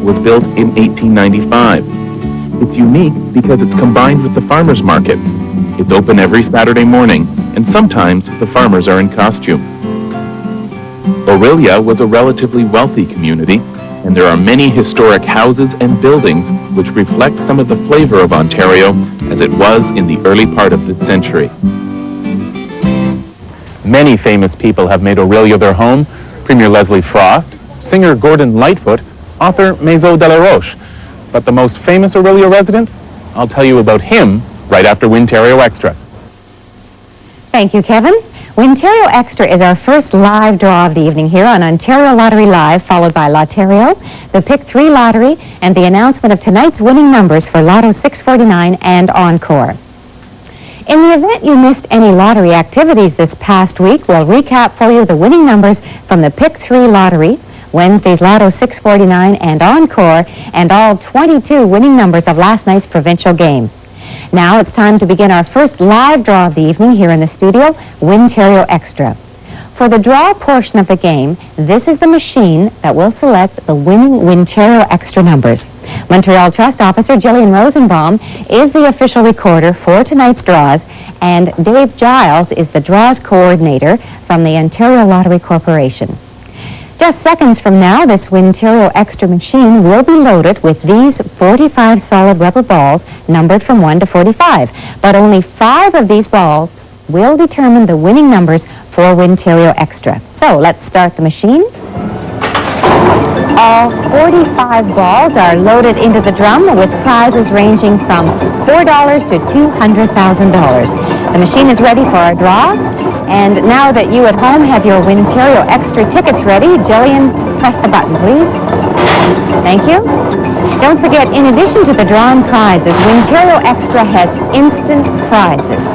was built in 1895. It's unique because it's combined with the farmers market. It's open every Saturday morning, and sometimes the farmers are in costume. Orillia was a relatively wealthy community, and there are many historic houses and buildings which reflect some of the flavor of Ontario as it was in the early part of this century. Many famous people have made Orillia their home. Premier Leslie Frost, singer Gordon Lightfoot, author Maison de la Roche. But the most famous Orillia resident? I'll tell you about him right after Ontario Extra. Thank you, Kevin. Ontario Extra is our first live draw of the evening here on Ontario Lottery Live, followed by Lotterio, the Pick 3 Lottery, and the announcement of tonight's winning numbers for Lotto 649 and Encore. In the event you missed any lottery activities this past week, we'll recap for you the winning numbers from the Pick 3 Lottery, Wednesday's Lotto 649 and Encore, and all 22 winning numbers of last night's provincial game. Now it's time to begin our first live draw of the evening here in the studio, Ontario Extra. For the draw portion of the game, this is the machine that will select the winning Ontario Extra numbers. Montreal Trust Officer Jillian Rosenbaum is the official recorder for tonight's draws, and Dave Giles is the draws coordinator from the Ontario Lottery Corporation. Just seconds from now, this Ontario Extra machine will be loaded with these 45 solid rubber balls numbered from 1 to 45. But only 5 of these balls will determine the winning numbers for Ontario Extra. So let's start the machine. All 45 balls are loaded into the drum with prizes ranging from $4 to $200,000. The machine is ready for our draw. And now that you at home have your Ontario Extra tickets ready, Jillian, press the button, please. Thank you. Don't forget, in addition to the drawn prizes, Ontario Extra has instant prizes.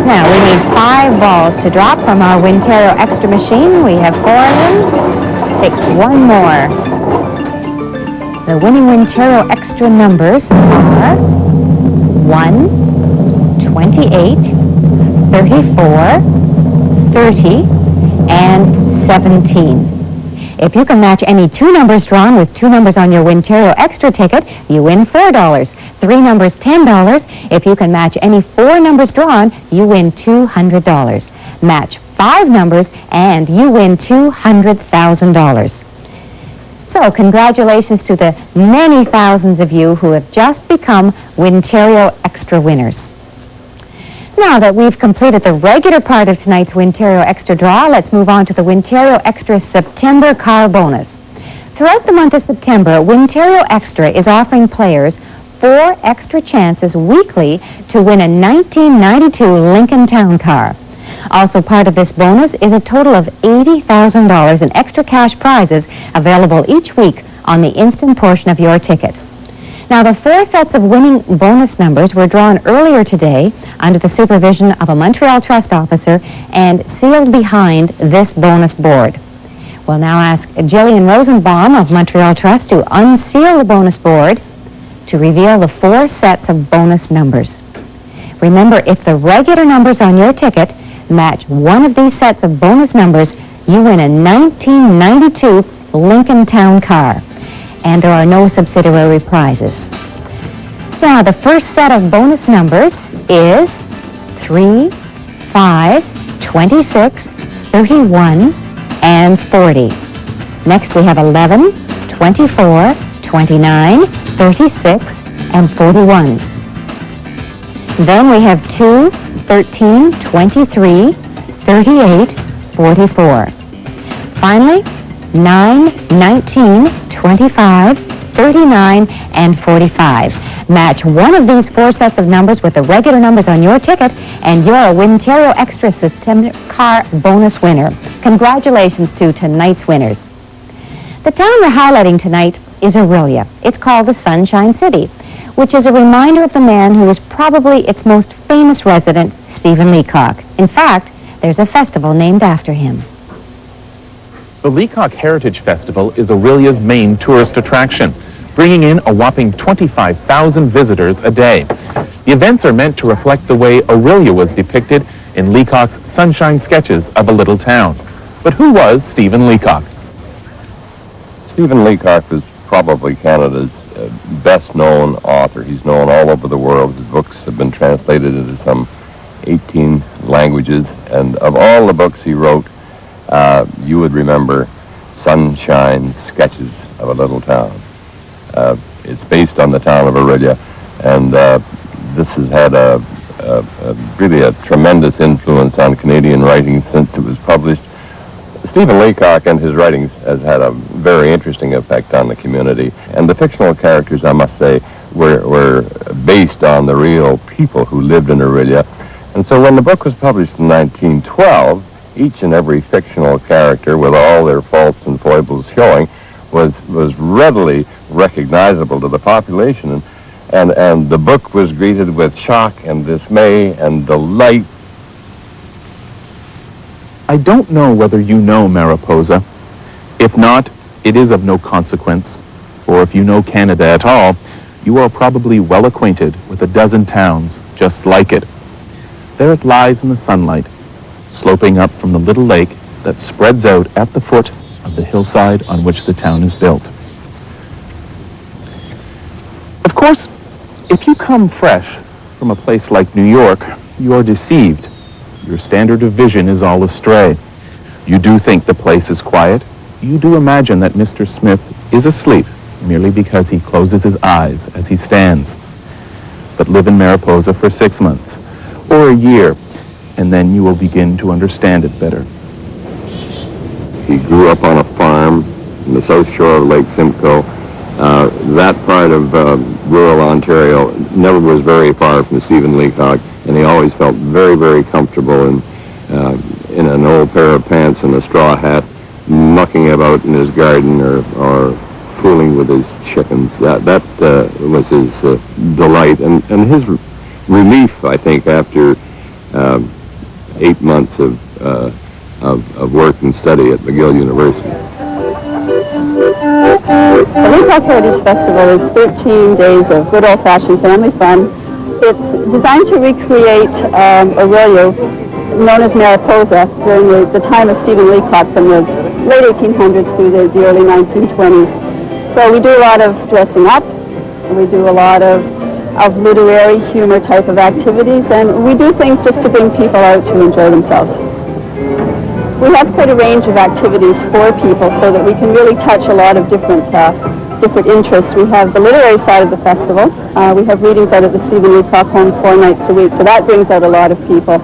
Now, we need 5 balls to drop from our Ontario Extra machine. We have 4 of them. Takes 1 more. The winning Ontario Extra numbers are 1, 28, 34, 30, and 17. If you can match any 2 numbers drawn with 2 numbers on your Ontario Extra ticket, you win $4. 3 numbers, $10. If you can match any 4 numbers drawn, you win $200. Match 5 numbers, and you win $200,000. So congratulations to the many thousands of you who have just become Ontario Extra winners. Now that we've completed the regular part of tonight's Ontario Extra draw, let's move on to the Ontario Extra September car bonus. Throughout the month of September, Ontario Extra is offering players 4 extra chances weekly to win a 1992 Lincoln Town Car. Also part of this bonus is a total of $80,000 in extra cash prizes available each week on the instant portion of your ticket. Now, the 4 sets of winning bonus numbers were drawn earlier today under the supervision of a Montreal Trust officer and sealed behind this bonus board. We'll now ask Jillian Rosenbaum of Montreal Trust to unseal the bonus board to reveal the 4 sets of bonus numbers. Remember, if the regular numbers on your ticket match one of these sets of bonus numbers, you win a 1992 Lincoln Town Car. And there are no subsidiary prizes. Now, the first set of bonus numbers is 3, 5, 26, 31, and 40. Next, we have 11, 24, 29, 36, and 41. Then we have 2, 13, 23, 38, 44. Finally, 9, 19, 25, 39, and 45. Match one of these 4 sets of numbers with the regular numbers on your ticket, and you're a Ontario Extra September Car bonus winner. Congratulations to tonight's winners. The town we're highlighting tonight is Orillia. It's called the Sunshine City, which is a reminder of the man who was probably its most famous resident, Stephen Leacock. In fact, there's a festival named after him. The Leacock Heritage Festival is Orillia's main tourist attraction, bringing in a whopping 25,000 visitors a day. The events are meant to reflect the way Orillia was depicted in Leacock's Sunshine Sketches of a Little Town. But who was Stephen Leacock? Stephen Leacock was probably Canada's best-known author. He's known all over the world. His books have been translated into some 18 languages, and of all the books he wrote, you would remember Sunshine Sketches of a Little Town. It's based on the town of Orillia, and this has had really a tremendous influence on Canadian writing since it was published. Stephen Leacock and his writings has had a very interesting effect on the community, and the fictional characters, I must say, were based on the real people who lived in Orillia. And so when the book was published in 1912, each and every fictional character, with all their faults and foibles showing, was readily recognizable to the population, and the book was greeted with shock and dismay and delight. I don't know whether you know Mariposa. If not, it is of no consequence. Or if you know Canada at all, you are probably well acquainted with a dozen towns just like it. There it lies in the sunlight, sloping up from the little lake that spreads out at the foot of the hillside on which the town is built. Of course, if you come fresh from a place like New York, you are deceived. Your standard of vision is all astray. You do think the place is quiet. You do imagine that Mr. Smith is asleep merely because he closes his eyes as he stands. But live in Mariposa for 6 months or a year, and then you will begin to understand it better. He grew up on a farm in the south shore of Lake Simcoe. That part of rural Ontario never was very far from Stephen Leacock, and he always felt very, very comfortable in an old pair of pants and a straw hat, mucking about in his garden or fooling with his chickens. That was his delight, and his relief, I think, after 8 months of work and study at McGill University. The Leacock Heritage Festival is 13 days of good old-fashioned family fun. It's designed to recreate Orillia, known as Mariposa, during the time of Stephen Leacock from the late 1800s through the early 1920s. So we do a lot of dressing up, we do a lot of literary humor type of activities, and we do things just to bring people out to enjoy themselves. We have quite a range of activities for people so that we can really touch a lot of different interests. We have the literary side of the festival. We have readings out at the Stephen Leacock home 4 nights a week, so that brings out a lot of people.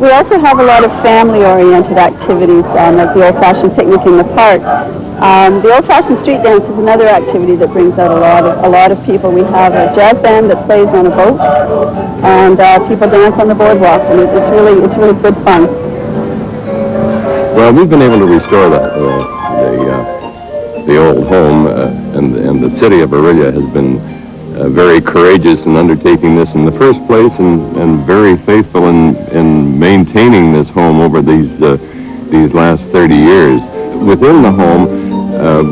We also have a lot of family-oriented activities, like the old-fashioned picnic in the park. The old-fashioned street dance is another activity that brings out a lot of people. We have a jazz band that plays on a boat, and people dance on the boardwalk, and it's really good fun. Well, we've been able to restore the old home, and the city of Orillia has been very courageous in undertaking this in the first place, and very faithful in maintaining this home over these last 30 years. Within the home,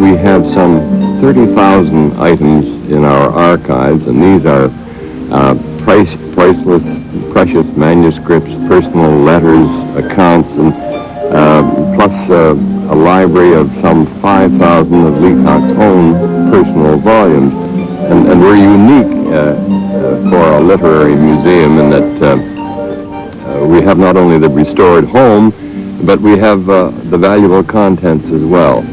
we have some 30,000 items in our archives, and these are priceless, precious manuscripts, personal letters, accounts, and plus a library of some 5,000 of Leacock's own personal volumes. And we're unique for a literary museum in that we have not only the restored home, but we have the valuable contents as well.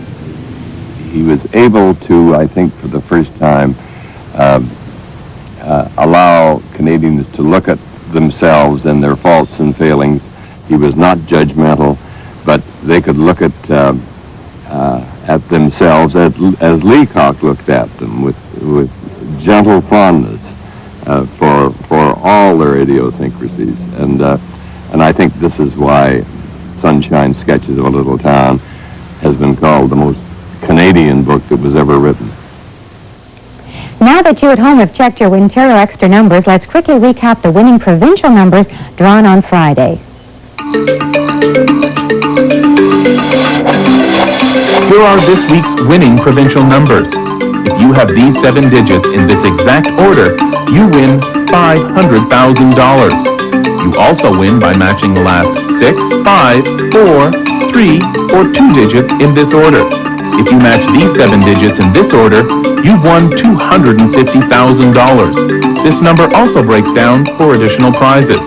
He was able to, I think for the first time, allow Canadians to look at themselves and their faults and failings. He was not judgmental, but they could look at themselves as Leacock looked at them, with gentle fondness for all their idiosyncrasies, and I think this is why Sunshine Sketches of a Little Town has been called the most Canadian book that was ever written. Now that you at home have checked your Wintero extra numbers, let's quickly recap the winning provincial numbers drawn on Friday. Here are this week's winning provincial numbers. If you have these 7 digits in this exact order, you win $500,000. You also win by matching the last 6, 5, 4, 3, or 2 digits in this order. If you match these 7 digits in this order, you've won $250,000. This number also breaks down for additional prizes.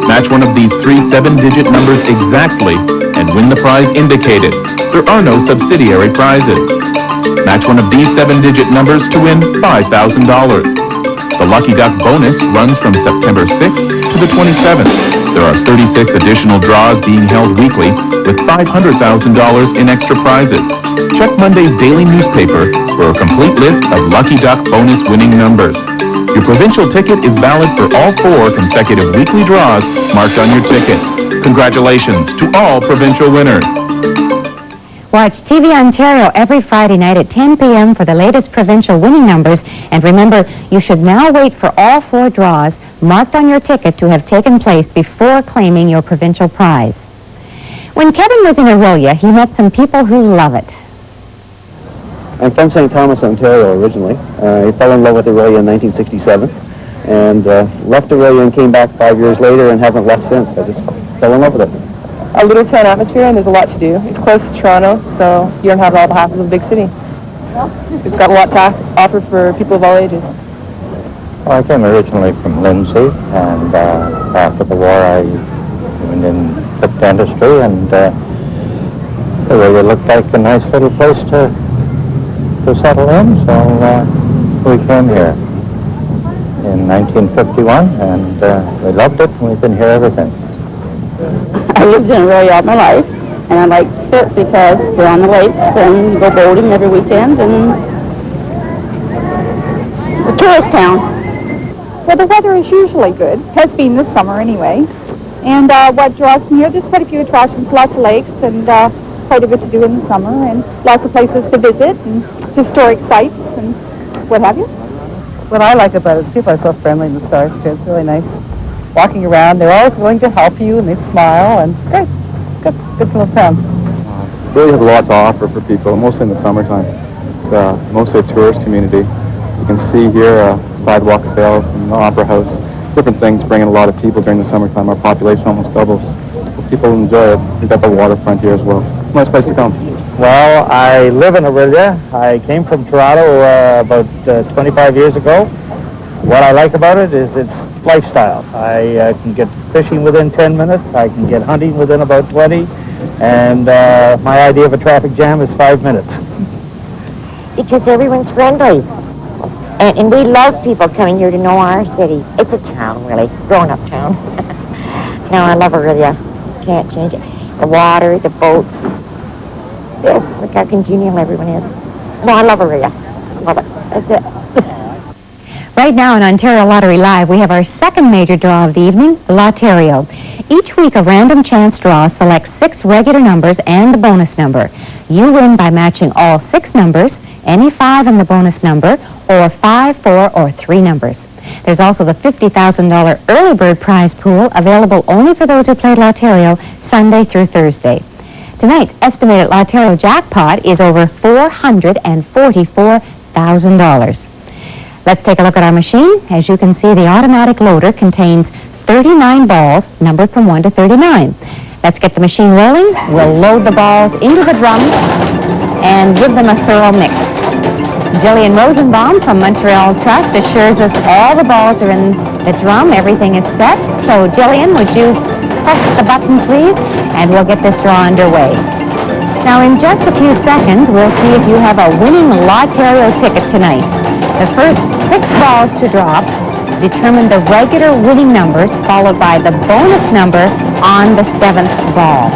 Match one of these 3 7-digit numbers exactly and win the prize indicated. There are no subsidiary prizes. Match one of these 7-digit numbers to win $5,000. The Lucky Duck bonus runs from September 6th to the 27th. There are 36 additional draws being held weekly with $500,000 in extra prizes. Check Monday's daily newspaper for a complete list of Lucky Duck bonus winning numbers. Your provincial ticket is valid for all 4 consecutive weekly draws marked on your ticket. Congratulations to all provincial winners. Watch TV Ontario every Friday night at 10 p.m. for the latest provincial winning numbers. And remember, you should now wait for all 4 draws marked on your ticket to have taken place before claiming your provincial prize. When Kevin was in Orillia, he met some people who love it. I'm from St. Thomas, Ontario originally. I fell in love with Orillia in 1967 and left Orillia and came back 5 years later and haven't left since. I just fell in love with it. A little town atmosphere, and there's a lot to do. It's close to Toronto, so you don't have all the hassles of a big city. It's got a lot to offer for people of all ages. Well, I came originally from Lindsay, and after the war I went in took dentistry, and it really looked like a nice little place to settle in, so we came here in 1951, and we loved it, and we've been here ever since. I lived in Orillia all my life, and I like it because we're on the lakes and we go boating every weekend, and it's a tourist town. Well, the weather is usually good. Has been this summer anyway. And what draws me here, there's quite a few attractions, lots of lakes, and quite a bit to do in the summer, and lots of places to visit, and historic sites, and what have you. What I like about it is people are so friendly in the stars, too. It's really nice. Walking around, they're always willing to help you, and they smile, and great. Good little town. Really has a lot to offer for people, mostly in the summertime. It's mostly a tourist community. As you can see here, sidewalk sales and the opera house, different things bring in a lot of people during the summertime. Our population almost doubles. So people enjoy it. We've got the waterfront here as well. It's a nice place to come. Well, I live in Orillia. I came from Toronto about 25 years ago. What I like about it is its lifestyle. I can get fishing within 10 minutes. I can get hunting within about 20. And my idea of a traffic jam is 5 minutes. Because everyone's friendly. And we love people coming here to know our city. It's a town, really. Grown-up town. No, I love Orillia. Can't change it. The water, the boats. Yeah, look how congenial everyone is. No, I love Orillia. Love it. That's it. Right now on Ontario Lottery Live, we have our second major draw of the evening, Lotario. Each week, a random chance draw selects 6 regular numbers and the bonus number. You win by matching all 6 numbers, any 5 in the bonus number, or 5, 4, or 3 numbers. There's also the $50,000 early bird prize pool available only for those who played Lotario Sunday through Thursday. Tonight's estimated Lotario jackpot is over $444,000. Let's take a look at our machine. As you can see, the automatic loader contains 39 balls numbered from 1 to 39. Let's get the machine rolling. We'll load the balls into the drum and give them a thorough mix. Jillian Rosenbaum from Montreal Trust assures us all the balls are in the drum. Everything is set. So, Jillian, would you press the button, please? And we'll get this draw underway. Now, in just a few seconds, we'll see if you have a winning Lotario ticket tonight. The first 6 balls to drop determine the regular winning numbers, followed by the bonus number on the 7th ball.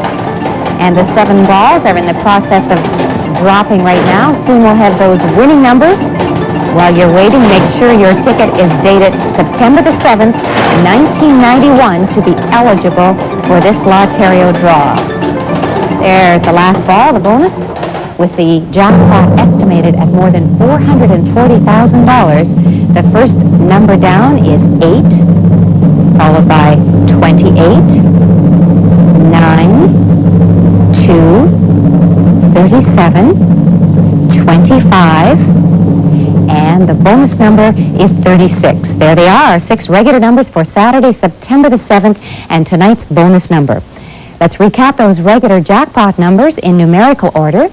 And the 7 balls are in the process of dropping right now. Soon we'll have those winning numbers. While you're waiting, make sure your ticket is dated September the 7th, 1991 to be eligible for this Lotario draw. There's the last ball, the bonus, with the jackpot estimated at more than $440,000. The first number down is 8, followed by 28, 9, 2, 37, 25, and the bonus number is 36. There they are, 6 regular numbers for Saturday, September the 7th, and tonight's bonus number. Let's recap those regular jackpot numbers in numerical order.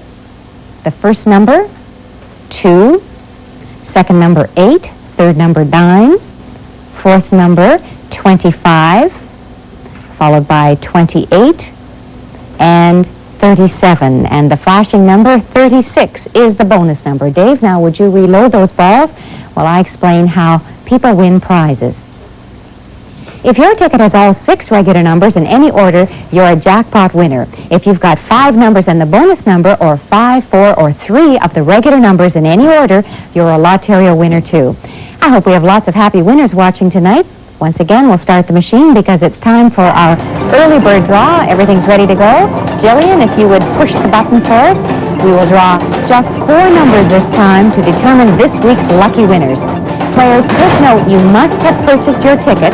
The first number, 2. Second number, 8. Third number, 9. Fourth number, 25. Followed by 28 and 37. And the flashing number, 36, is the bonus number. Dave, now would you reload those balls while I explain how people win prizes? If your ticket has all 6 regular numbers in any order, you're a jackpot winner. If you've got 5 numbers and the bonus number, or 5, 4, or 3 of the regular numbers in any order, you're a Lotterio winner too. I hope we have lots of happy winners watching tonight. Once again, we'll start the machine because it's time for our early bird draw. Everything's ready to go. Jillian, if you would push the button for us, we will draw just 4 numbers this time to determine this week's lucky winners. Players, take note, you must have purchased your ticket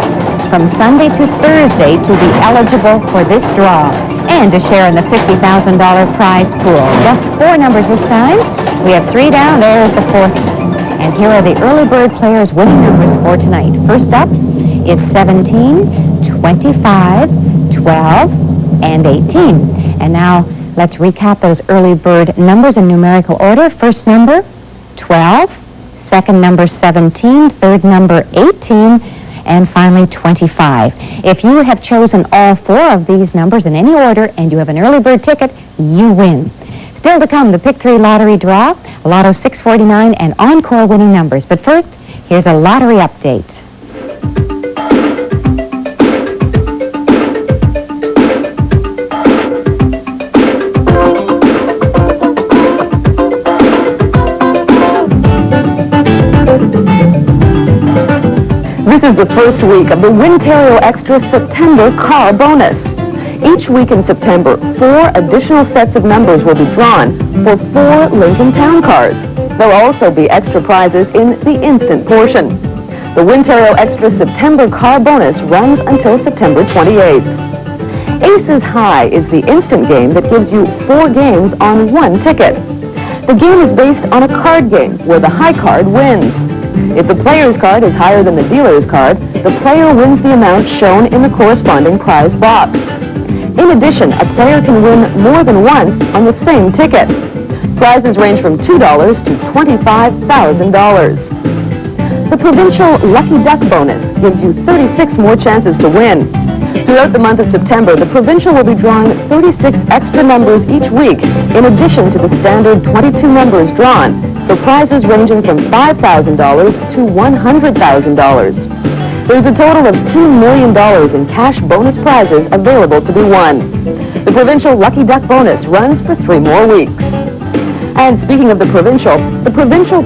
from Sunday to Thursday to be eligible for this draw and to share in the $50,000 prize pool. Just 4 numbers this time. We have 3 down. There's the 4th. And here are the early bird players' winning numbers for tonight. First up is 17, 25, 12, and 18. And now let's recap those early bird numbers in numerical order. First number, 12. Second number, 17. Third number, 18. And finally, 25. If you have chosen all 4 of these numbers in any order and you have an early bird ticket, you win. Still to come, the Pick 3 lottery draw, Lotto 649, and Encore winning numbers. But first, here's a lottery update. This is the first week of the Ontario Extra September Car Bonus. Each week in September, 4 additional sets of numbers will be drawn for 4 Lincoln Town cars. There'll also be extra prizes in the instant portion. The Ontario Extra September Car Bonus runs until September 28th. Aces High is the instant game that gives you 4 games on 1 ticket. The game is based on a card game where the high card wins. If the player's card is higher than the dealer's card, the player wins the amount shown in the corresponding prize box. In addition, a player can win more than once on the same ticket. Prizes range from $2 to $25,000. The Provincial Lucky Duck Bonus gives you 36 more chances to win. Throughout the month of September, the Provincial will be drawing 36 extra numbers each week, in addition to the standard 22 numbers drawn, for prizes ranging from $5,000 to $100,000. There's a total of $2 million in cash bonus prizes available to be won. The Provincial Lucky Duck Bonus runs for 3 more weeks. And speaking of the Provincial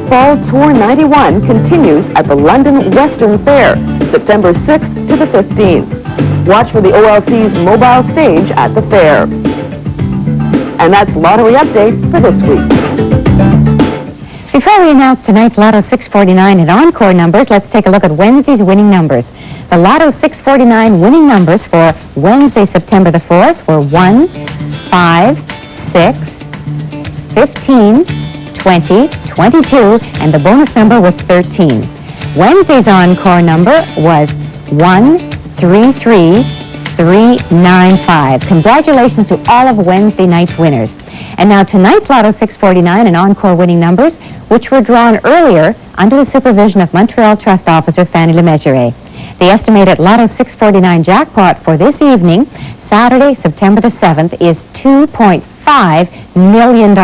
Fall Tour 91 continues at the London Western Fair, September 6th to the 15th. Watch for the OLC's mobile stage at the fair. And that's Lottery Update for this week. Before we announce tonight's Lotto 649 and Encore numbers, let's take a look at Wednesday's winning numbers. The Lotto 649 winning numbers for Wednesday, September the 4th were 1, 5, 6, 15, 20, 22, and the bonus number was 13. Wednesday's Encore number was 133395. Congratulations to all of Wednesday night's winners. And now tonight's Lotto 649 and Encore winning numbers, which were drawn earlier under the supervision of Montreal Trust Officer Fanny Lemessurier. The estimated Lotto 649 jackpot for this evening, Saturday, September the 7th, is $2.5 million.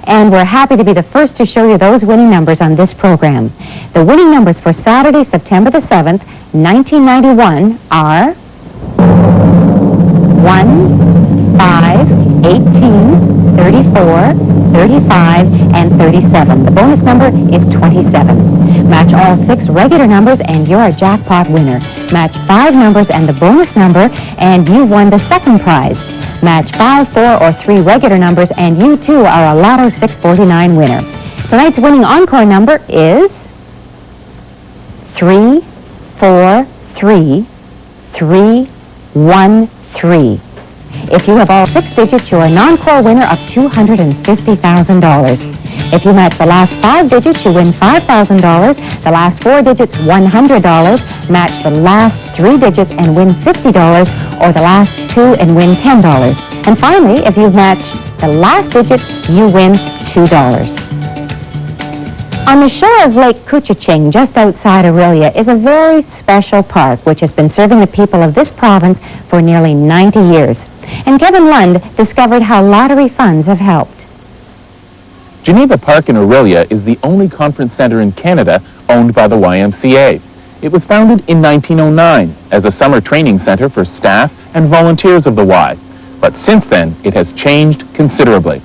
And we're happy to be the first to show you those winning numbers on this program. The winning numbers for Saturday, September the 7th, 1991 are 1, 5, 18, 34, 35, and 37. The bonus number is 27. Match all 6 regular numbers and you're a jackpot winner. Match 5 numbers and the bonus number and you won the second prize. Match 5, 4, or 3 regular numbers and you too are a Lotto 649 winner. Tonight's winning Encore number is 3, 4, 3, 3, 1, 3. If you have all 6 digits, you're an Encore winner of $250,000. If you match the last 5 digits, you win $5,000. The last 4 digits, $100. Match the last 3 digits and win $50, or the last 2 and win $10. And finally, if you match the last digit, you win $2. On the shore of Lake Couchiching, just outside Orillia, is a very special park which has been serving the people of this province for nearly 90 years. And Kevin Lund discovered how lottery funds have helped. Geneva Park in Orillia is the only conference center in Canada owned by the YMCA. It was founded in 1909 as a summer training center for staff and volunteers of the Y. But since then, it has changed considerably.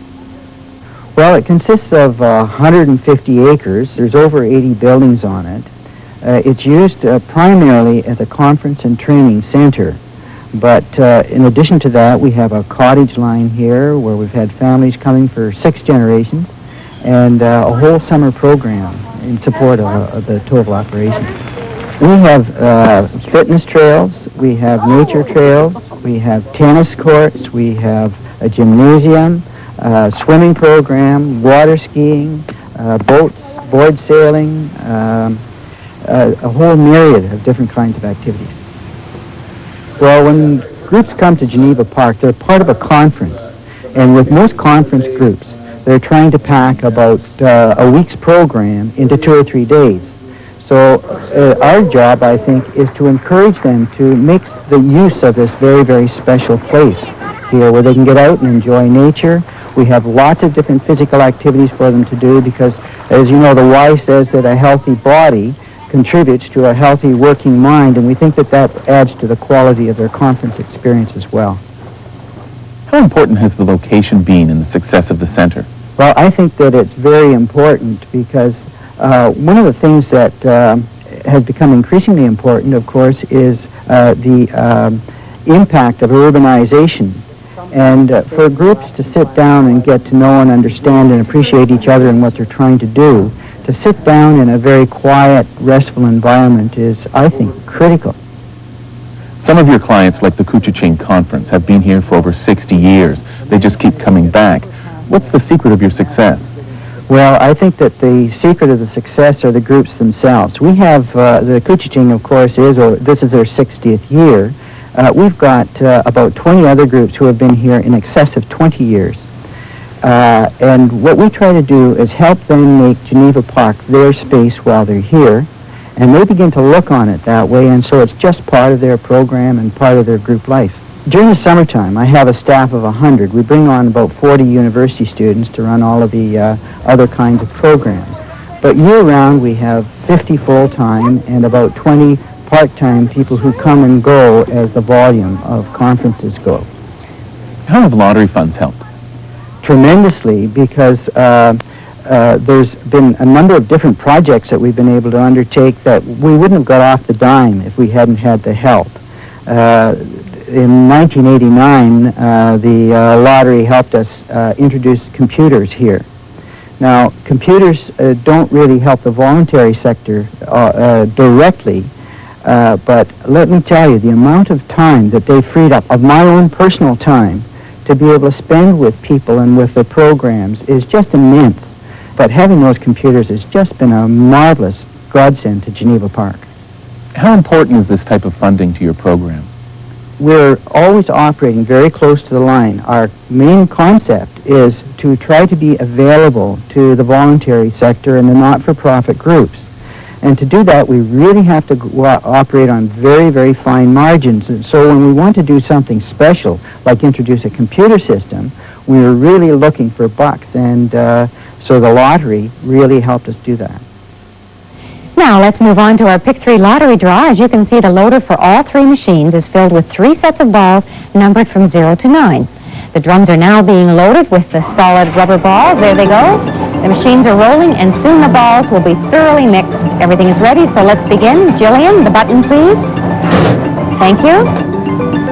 Well, it consists of 150 acres. There's over 80 buildings on it. It's used primarily as a conference and training center. But in addition to that, we have a cottage line here where we've had families coming for 6 generations and a whole summer program in support of the total operation. We have fitness trails, we have nature trails, we have tennis courts, we have a gymnasium, swimming program, water skiing, boats, board sailing, a whole myriad of different kinds of activities. Well, when groups come to Geneva Park, they're part of a conference. And with most conference groups, they're trying to pack about a week's program into 2 or 3 days. So our job, I think, is to encourage them to make the use of this very, very special place here where they can get out and enjoy nature. We have lots of different physical activities for them to do because, as you know, the Y says that a healthy body contributes to a healthy working mind, and we think that that adds to the quality of their conference experience as well. How important has the location been in the success of the center? Well, I think that it's very important because one of the things that has become increasingly important, of course, is the impact of urbanization. And for groups to sit down and get to know and understand and appreciate each other and what they're trying to do, to sit down in a very quiet, restful environment is, I think, critical. Some of your clients, like the Couchiching Conference, have been here for over 60 years. They just keep coming back. What's the secret of your success? Well, I think that the secret of the success are the groups themselves. We have, the Couchiching, of course, this is their 60th year. We've got about 20 other groups who have been here in excess of 20 years. And what we try to do is help them make Geneva Park their space while they're here, and they begin to look on it that way, and so it's just part of their program and part of their group life. During the summertime, I have a staff of 100. We bring on about 40 university students to run all of the other kinds of programs. But year-round, we have 50 full-time and about 20 part-time people who come and go as the volume of conferences go. How have lottery funds helped? Tremendously, because there's been a number of different projects that we've been able to undertake that we wouldn't have got off the dime if we hadn't had the help. In 1989, the lottery helped us introduce computers here. Now, computers don't really help the voluntary sector directly, but let me tell you, the amount of time that they freed up, of my own personal time, to be able to spend with people and with the programs is just immense. But having those computers has just been a marvelous godsend to Geneva Park. How important is this type of funding to your program? We're always operating very close to the line. Our main concept is to try to be available to the voluntary sector and the not-for-profit groups. And to do that, we really have to operate on very, very fine margins. And so when we want to do something special, like introduce a computer system, we were really looking for bucks. And so the lottery really helped us do that. Now let's move on to our Pick 3 lottery draw. As you can see, the loader for all 3 machines is filled with 3 sets of balls numbered from 0 to 9. The drums are now being loaded with the solid rubber balls. There they go. The machines are rolling, and soon the balls will be thoroughly mixed. Everything is ready, so let's begin. Jillian, the button, please. Thank you.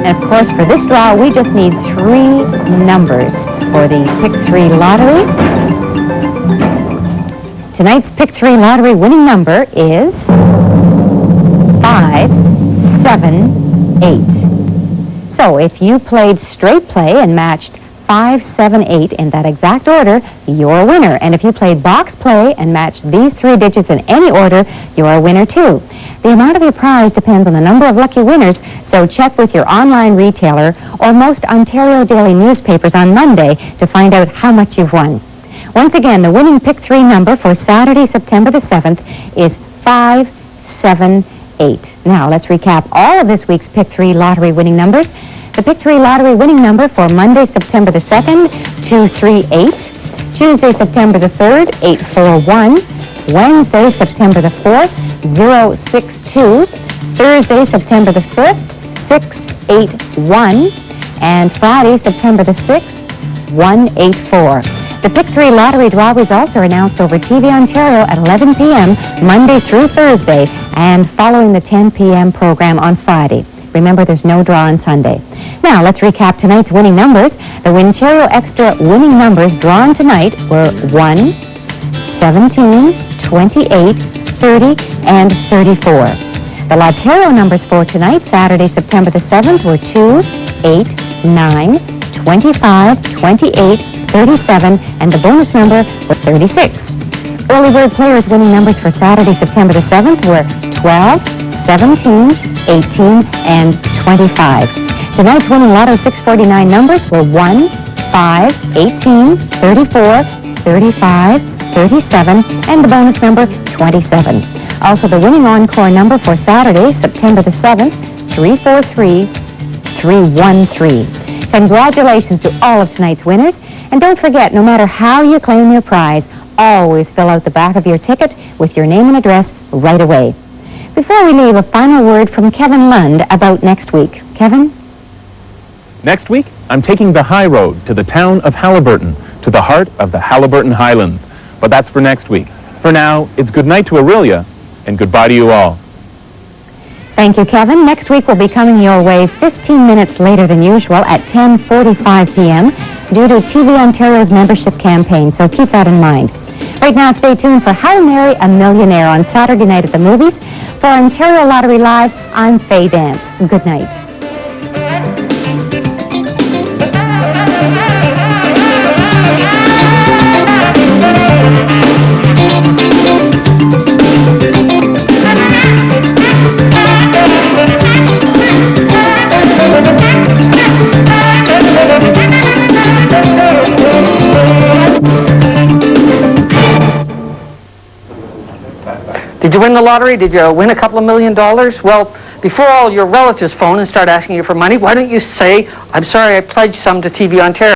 And, of course, for this draw, we just need 3 numbers for the Pick 3 lottery. Tonight's Pick 3 lottery winning number is 578. So if you played straight play and matched 5, 7, 8 in that exact order, you're a winner. And if you played box play and matched these 3 digits in any order, you're a winner too. The amount of your prize depends on the number of lucky winners, so check with your online retailer or most Ontario daily newspapers on Monday to find out how much you've won. Once again, the winning Pick 3 number for Saturday, September the 7th is 578. Now, let's recap all of this week's Pick 3 lottery winning numbers. The Pick 3 lottery winning number for Monday, September the 2nd, 238. Tuesday, September the 3rd, 841. Wednesday, September the 4th, 062. Thursday, September the 5th, 681. And Friday, September the 6th, 184. The Pick 3 lottery draw results are announced over TVOntario at 11 p.m. Monday through Thursday and following the 10 p.m. program on Friday. Remember, there's no draw on Sunday. Now, let's recap tonight's winning numbers. The Ontario Extra winning numbers drawn tonight were 1, 17, 28, 30, and 34. The Ontario numbers for tonight, Saturday, September the 7th, were 2, 8, 9, 25, 28, 37, and the bonus number was 36. Early bird players' winning numbers for Saturday, September the 7th were 12, 17, 18, and 25. Tonight's winning Lotto 649 numbers were 1, 5, 18, 34, 35, 37, and the bonus number 27. Also, the winning encore number for Saturday, September the 7th, 343, 313. Congratulations to all of tonight's winners. And don't forget, no matter how you claim your prize, always fill out the back of your ticket with your name and address right away. Before we leave, a final word from Kevin Lund about next week. Kevin? Next week, I'm taking the high road to the town of Haliburton, to the heart of the Haliburton Highlands. But that's for next week. For now, it's good night to Orillia, and goodbye to you all. Thank you, Kevin. Next week will be coming your way 15 minutes later than usual at 10:45 p.m. due to TVOntario's membership campaign, so keep that in mind. Right now, stay tuned for How to Marry a Millionaire on Saturday night at the movies. For Ontario Lottery Live, I'm Faye Dance. Good night. Did you win the lottery? Did you win a couple of $1 million? Well, before all your relatives phone and start asking you for money, why don't you say, I'm sorry, I pledged some to TVOntario.